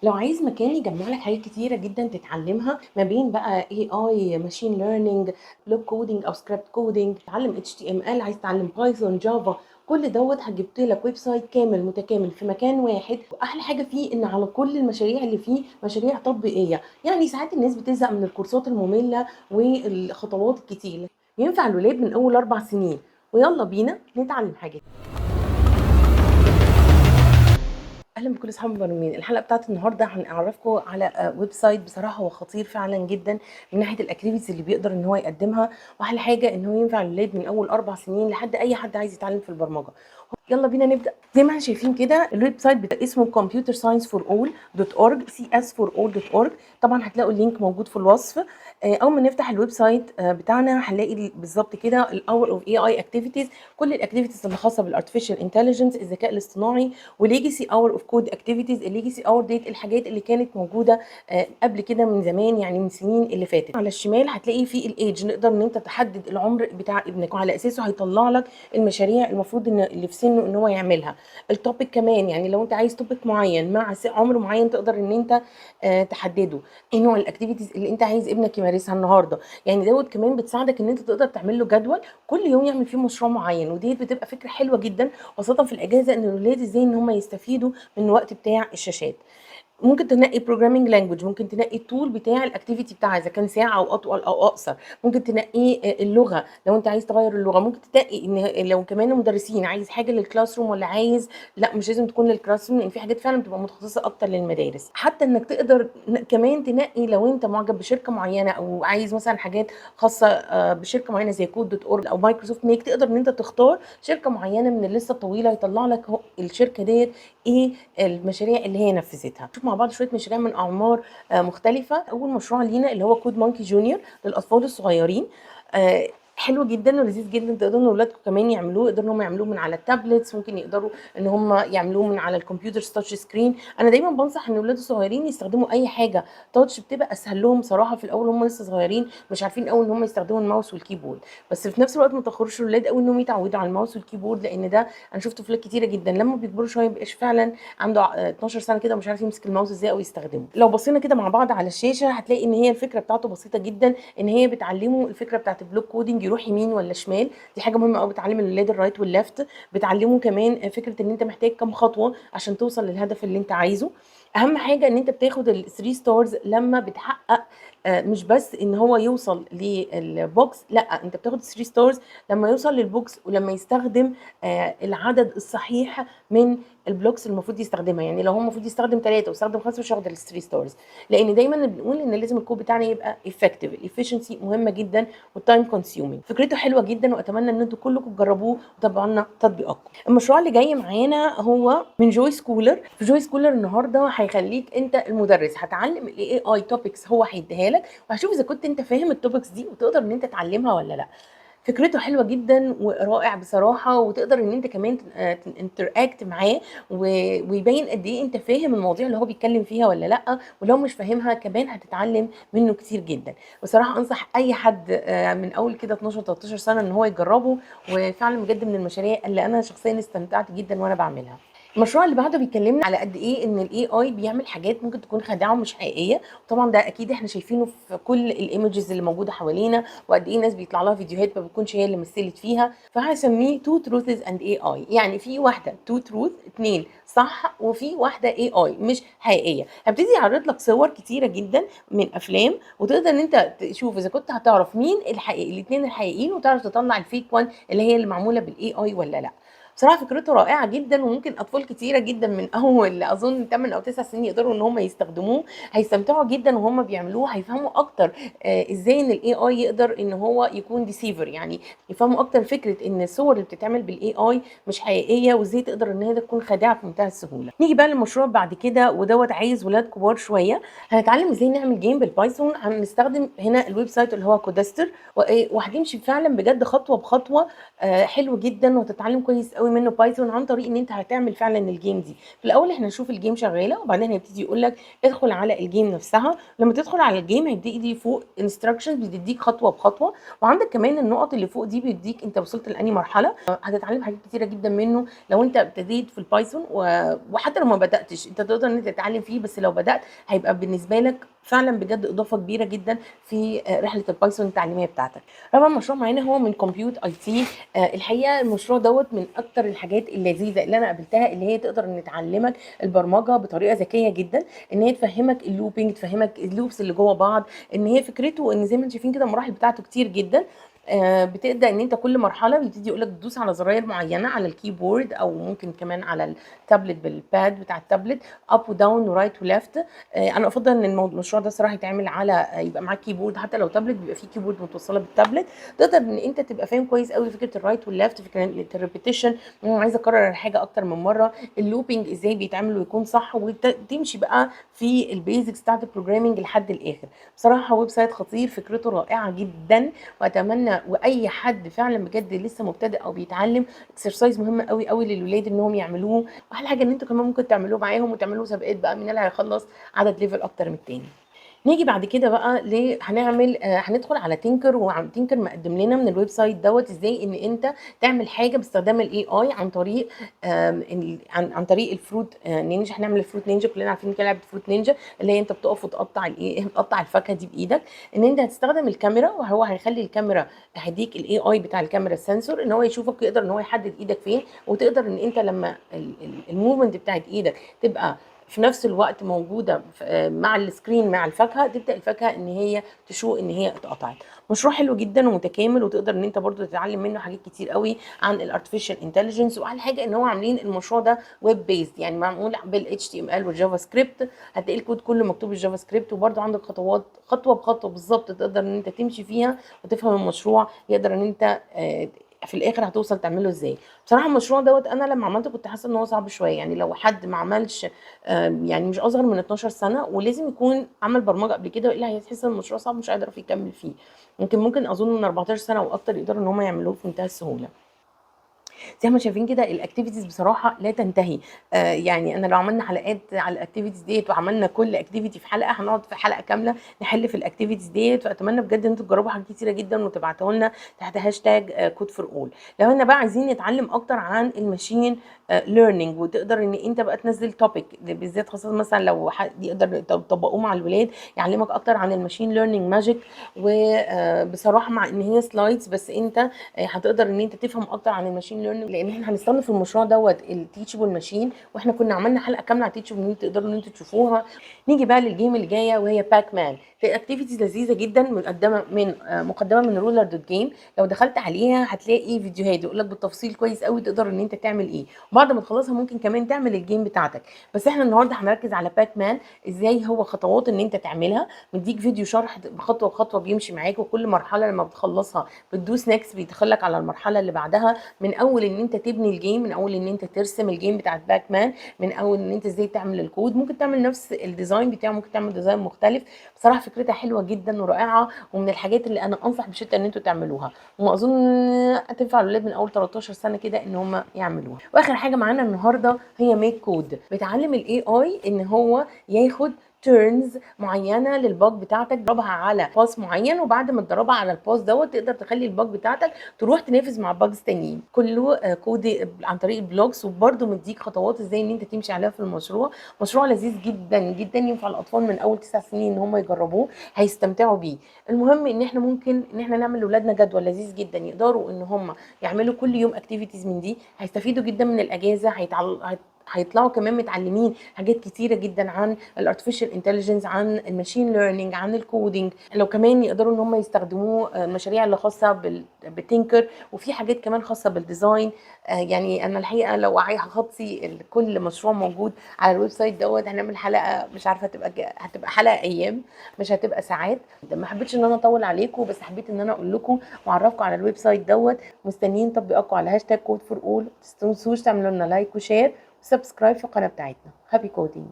لو عايز مكان يجمع لك حاجات كتيرة جدًا تتعلمها، ما بين بقى AI machine learning block coding أو script coding، تتعلم HTML، عايز تتعلم Python، Java، كل دوّة جِبت لك web site كامل متكامل في مكان واحد. وأحلى حاجة فيه إن على كل المشاريع اللي فيه مشاريع تطبيقية، يعني ساعات الناس بتزهق من الكورسات المملة والخطوات الكتير، ينفع الولاد من أول 4 سنين، ويالّا بينا نتعلم حاجات. اهلا بكل اصحاب المبرمجين. الحلقه بتاعت النهارده هنعرفكم على ويب سايت بصراحه هو خطير فعلا جدا من ناحيه الاكتيفيتيز اللي بيقدر ان هو يقدمها، واحلى حاجه ان هو ينفع للولاد من اول 4 سنين لحد اي حد عايز يتعلم في البرمجه. يلا بينا نبدا. زي ما احنا شايفين كده الويب سايت اسمه computerscience4all.org. طبعا هتلاقوا اللينك موجود في الوصف. اول ما نفتح الويب سايت بتاعنا هنلاقي بالظبط كده الاور اوف اي اي اكتيفيتيز، كل الاكتيفيتيز اللي خاصه بالارتفيشال انتليجنس الذكاء الاصطناعي، وليجاسي اور اوف كود اكتيفيتيز. الليجاسي اور ديت الحاجات اللي كانت موجوده قبل كده من زمان، يعني من سنين اللي فاتت. على الشمال هتلاقي في الايدج، نقدر ان انت تحدد العمر بتاع ابنك وعلى اساسه هيطلع لك المشاريع المفروض ان اللي في سنه ان هو يعملها. التوبيك كمان، يعني لو انت عايز توبيك معين مع عمر معين تقدر ان انت تحدده. ايه نوع الاكتيفيتيز اللي انت عايز ابنك يمارسها النهارده. يعني دوت كمان بتساعدك ان انت تقدر تعمل له جدول كل يوم يعمل فيه مشروع معين، ودي بتبقى فكره حلوه جدا خاصه في الاجازه، ان الولاد ازاي ان هم يستفيدوا من الوقت بتاع الشاشات. ممكن تنقي بروجرامينج لانجوج، ممكن تنقي التول بتاع الاكتيفيتي بتاعها اذا كان ساعه او اطول او اقصر، ممكن تنقي اللغه لو انت عايز تغير اللغه، ممكن تنقي ان لو كمان المدرسين عايز حاجه للكلاس روم ولا عايز لا مش لازم تكون للكلاس روم، لان في حاجات فعلا بتبقى متخصصه اكتر للمدارس. حتى انك تقدر كمان تنقي لو انت معجب بشركه معينه او عايز مثلا حاجات خاصه بشركه معينه زي كود دوت اورج او مايكروسوفت ميك، تقدر ان انت تختار شركه معينه من الليسته الطويله يطلع لك الشركه ديت ايه المشاريع اللي هي نفذتها. نشوف مع بعض شويه مشاريع من اعمار مختلفه. اول مشروع لينا اللي هو كود مونكي جونيور للاطفال الصغيرين. حلو جدا ولذيذ جدا، تقدروا ان اولادكم كمان يعملوه، يقدروا ان هم يعملوه من على التابلتس، ممكن يقدروا ان هم يعملوه من على الكمبيوتر تاتش سكرين. انا دايما بنصح ان الاولاد الصغيرين يستخدموا اي حاجه تاتش، بتبقى اسهل لهم صراحه في الاول، هم لسه صغيرين مش عارفين قوي ان هم يستخدموا الماوس والكيبورد، بس في نفس الوقت ما تاخروش الاولاد قوي انهم يتعودوا على الماوس والكيبورد، لان ده انا شفت طفلات كتيره جدا لما بيكبروا شويه مبيبقاش فعلا عنده 12 سنه كده ومش عارف يمسك الماوس ازاي او يستخدمه. لو بصينا كده مع بعض على الشاشه هتلاقي ان هي الفكره بتاعته بسيطه جدا، ان هي بتعلمه الفكره بتاعت البلوك كودنج، يروح يمين ولا شمال. دي حاجه مهمه قوي، بتعلم الولاد الرايت والليفت. بتعلمه كمان فكره ان انت محتاج كام خطوه عشان توصل للهدف اللي انت عايزه. اهم حاجه ان انت بتاخد الثري ستارز لما بتحقق مش بس ان هو يوصل للبوكس، لا انت بتاخد 3 ستارز لما يوصل للبوكس ولما يستخدم العدد الصحيح من البلوكس اللي المفروض يستخدمها. يعني لو هو المفروض يستخدم 3 ويستخدم 5 مش هاخد ال 3 ستارز، لان دايما بنقول ان لازم الكود بتاعنا يبقى افكتيف. الافشنسي مهمه جدا والتايم كونسيومينج. فكرته حلوه جدا واتمنى ان انتم كلكم تجربوه وتتابعوا لنا تطبيقاتكم. المشروع اللي جاي معانا هو من جوي سكولر. في جوي سكولر النهارده هيخليك انت المدرس، هتعلم الاي اي توبكس هو هيديها لك، وهشوف اذا كنت انت فاهم التوبكس دي وتقدر ان انت تعلمها ولا لا. فكرته حلوه جدا ورائع بصراحه، وتقدر ان انت كمان انتراكت معاه ويبين قد ايه انت فاهم المواضيع اللي هو بيتكلم فيها ولا لا، ولو مش فاهمها كمان هتتعلم منه كتير جدا. بصراحه انصح اي حد من اول كده 12 13 سنه ان هو يجربه، وفعلا بجد من المشاريع اللي انا شخصيا استمتعت جدا وانا بعملها. المشروع اللي بعده بيكلمنا على قد ايه ان الاي اي بيعمل حاجات ممكن تكون خادعه ومش حقيقيه، وطبعا ده اكيد احنا شايفينه في كل الايمجز اللي موجوده حوالينا، وقد ايه ناس بيطلع لها فيديوهات ما بتكونش هي اللي مثلت فيها. فهسميه تو تروثز اند اي اي، يعني في واحده تو تروث اتنين صح، وفي واحده اي اي مش حقيقيه. هبتدي اعرض لك صور كتيره جدا من افلام، وتقدر ان انت تشوف اذا كنت هتعرف مين الحقيقي، الاثنين الحقيقيين، وتعرف تطلع الفيك وان اللي هي اللي معموله بالاي اي ولا لا. بصراحه فكرته رائعه جدا، وممكن اطفال كتيره جدا من اول اظن 8 او 9 سنين يقدروا ان هم يستخدموه. هيستمتعوا جدا وهم بيعملوه، هيفهموا اكتر ازاي ان الاي اي يقدر ان هو يكون ديسيفر، يعني يفهموا اكتر فكره ان الصور اللي بتتعمل بالاي اي مش حقيقيه، وازاي تقدر ان هي تكون خادعه في منتهى السهوله. نيجي بقى للمشروع بعد كده، ودوت عايز ولاد كبار شويه. هنتعلم ازاي نعمل جيم بالبايثون. هنستخدم هنا الويب سايت اللي هو كودستر، وهتمشي فعلا بجد خطوه بخطوه حلو جدا، وتتعلم كويس قوي منه بايثون عن طريق ان انت هتعمل فعلا الجيم دي. في الاول احنا نشوف الجيم شغاله، وبعدين هيبتدي يقول لك ادخل على الجيم نفسها. لما تدخل على الجيم هيبتدي فوق انستراكشنز بتديك خطوه بخطوه، وعندك كمان النقط اللي فوق دي بيديك انت وصلت لاني مرحله. هتتعلم حاجات كتيره جدا منه لو انت ابتديت في البايثون، وحتى لو ما بداتش انت تقدر ان انت تتعلم فيه، بس لو بدات هيبقى بالنسبه لك فعلا بجد اضافه كبيره جدا في رحله البايثون التعليميه بتاعتك. طبعا المشروع معانا هو من كومبيوت اي تي. الحقيقه المشروع دوت من اكتر الحاجات اللذيذه اللي انا قابلتها، اللي هي تقدر ان تعلمك البرمجه بطريقه ذكيه جدا، ان هي تفهمك اللوبينج، تفهمك اللوبس اللي جوه بعض. ان هي فكرته ان زي ما انتم شايفين كده المراحل بتاعته كتير جدا. بتبدا ان انت كل مرحله بيبتدي يقول لك تدوس على زراير معينه على الكيبورد، او ممكن كمان على التابلت بالباد بتاع التابلت، اب وداون ورايت وليفت. انا افضل ان المشروع ده صراحه يتعمل على يبقى معاك كيبورد، حتى لو تابلت بيبقى فيه كيبورد متوصله بالتابلت، تقدر ان انت تبقى فاهم كويس قوي فكره الرايت والليفت، فكره الريبيتيشن، عايزه اكرر الحاجه اكتر من مره، اللوبينج ازاي بيتعمل ويكون صح، وتمشي بقى في البيزكس بتاعت البروجرامينج لحد الاخر. بصراحه ويب سايت خطير، فكرته رائعه جدا، واتمنى واي حد فعلا بجد لسه مبتدئ او بيتعلم، اكسرسايز مهم قوي قوي للولاد انهم يعملوه. واحلى حاجه ان انتوا كمان ممكن تعملوه معاهم وتعملوا سباقات بقى مين اللي هيخلص عدد ليفل اكتر من التاني. نيجي بعد كده بقى هنعمل هندخل على تينكر، وعم تينكر مقدم لنا من الويب سايت دوت ازاي ان انت تعمل حاجه باستخدام الاي اي عن طريق عن طريق الفروت نينجا. هنعمل الفروت نينجا، كلنا عارفين كده لعبه فروت نينجا، اللي هي انت بتقف وتقطع الايه، تقطع الفاكهه دي بايدك. ان انت هتستخدم الكاميرا، وهو هيخلي الكاميرا، هيديك الاي اي بتاع الكاميرا السنسور ان هو يشوفك، يقدر ان هو يحدد ايدك فين، وتقدر ان انت لما الموفمنت بتاعت ايدك تبقى في نفس الوقت موجوده مع السكرين مع الفاكهه، تبدا الفاكهه ان هي تشو ان هي اتقطعت. مشروع حلو جدا ومتكامل، وتقدر ان انت برضو تتعلم منه حاجات كتير قوي عن الارتفيشال انتليجنس. واحلى حاجه ان هو عاملين المشروع ده ويب بيست، يعني معمول بالاتش تي ام ال والجافا سكريبت. هتلاقي الكود كله مكتوب بالجافا سكريبت، وبرضو عندك خطوات خطوه بخطوه بالظبط تقدر ان انت تمشي فيها وتفهم المشروع، يقدر ان انت في الاخر هتوصل تعمله ازاي. بصراحه المشروع دوت انا لما عملته كنت حاسه ان هو صعب شويه، يعني لو حد ما عملش يعني مش اصغر من 12 سنه، ولازم يكون عمل برمجه قبل كده، والا هيحس ان المشروع صعب مش هيقدر يكمل فيه. ممكن اظن من 14 سنه واكتر يقدروا ان هم يعملوه في منتهى السهوله. زي ما شايفين كده الاكتيفيتيز بصراحه لا تنتهي. يعني انا لو عملنا حلقات على الاكتيفيتيز ديت، وعملنا كل اكتيفيتي في حلقه، هنقعد في حلقه كامله نحل في الاكتيفيتيز ديت. فاتمنى بجد ان انتوا تجربوا حاجات كتيره جدا وتبعتوها لنا تحت هاشتاج كود فور اول. لو احنا بقى عايزين نتعلم اكتر عن الماشين ليرنينج، وتقدر ان انت بقى تنزل توبيك بالذات، خاصه مثلا لو حد يقدر تطبقوه مع الولاد، يعلمك اكتر عن الماشين ليرنينج ماجيك. وبصراحه مع ان هي سلايدز، بس انت هتقدر ان انت تفهم اكتر عن الماشين ليرنينج، لان احنا هنستخدم في المشروع دوت التيتشبل ماشين، واحنا كنا عملنا حلقه كامله على التيتشبل ماشين تقدروا ان انتوا تشوفوها. نيجي بقى للجيم اللي جايه وهي باك مان. في اكتيفيتيز لذيذه جدا مقدمه من رولر دوت جيم. لو دخلت عليها هتلاقي فيديوهات يقول لك بالتفصيل كويس قوي تقدر ان انت تعمل ايه، وبعد ما تخلصها ممكن كمان تعمل الجيم بتاعتك. بس احنا النهارده هنركز على باك مان، ازاي هو خطوات ان انت تعملها. مديك فيديو شرح خطوه بخطوه بيمشي معاك، وكل مرحله لما بتخلصها بتدوس نكست بيدخلك على المرحله اللي بعدها. من اول ان انت تبني الجيم، من اول ان انت ترسم الجيم بتاع باك مان، من اول ان انت ازاي تعمل الكود، ممكن تعمل نفس الديزاين بتاعه، ممكن تعمل ديزاين مختلف. بصراحه فكرتها حلوه جدا ورائعه، ومن الحاجات اللي انا انصح بشده ان انتوا تعملوها، وما اظن هتنفع الاولاد من اول 13 سنه كده ان هم يعملوها. واخر حاجه معانا النهارده هي ميك كود، بتعلم الاي اي ان هو ياخد تيرنز معينه للباج بتاعتك، تضربها على باس معين، وبعد ما تضربها على الباس دوت تقدر تخلي الباج بتاعتك تروح تنافس مع باجز تانيين. كله كود عن طريق البلوجز، وبرده مديك خطوات ازاي ان انت تمشي عليها في المشروع. مشروع لذيذ جدا جدا، ينفع الاطفال من اول 9 سنين ان هم يجربوه، هيستمتعوا بيه. المهم ان احنا ممكن ان احنا نعمل لاولادنا جدول لذيذ جدا يقدروا ان هم يعملوا كل يوم اكتيفيتيز من دي، هيستفيدوا جدا من الاجازه، هيطلعوا كمان متعلمين حاجات كتيره جدا عن الارتفيشال انتليجنس، عن الماشين ليرنينج، عن الكودينج. لو كمان يقدروا ان هم يستخدموه المشاريع اللي خاصه بالتينكر، وفي حاجات كمان خاصه بالديزاين. يعني انا الحقيقه لو هخطي كل مشروع موجود على الويب سايت دوت هنعمل حلقه، مش عارفه هتبقى حلقه ايام، مش هتبقى ساعات. ما حبيتش ان انا اطول عليكم، بس حبيت ان انا اقول لكم واعرفكم على الويب سايت دوت. مستنيين تطبيقاتكم على هاشتاج كود فور اول. ما تنسوش تعملوا لنا لايك وشير وسبسكرايب في القناه بتاعتنا. هابي كودينج.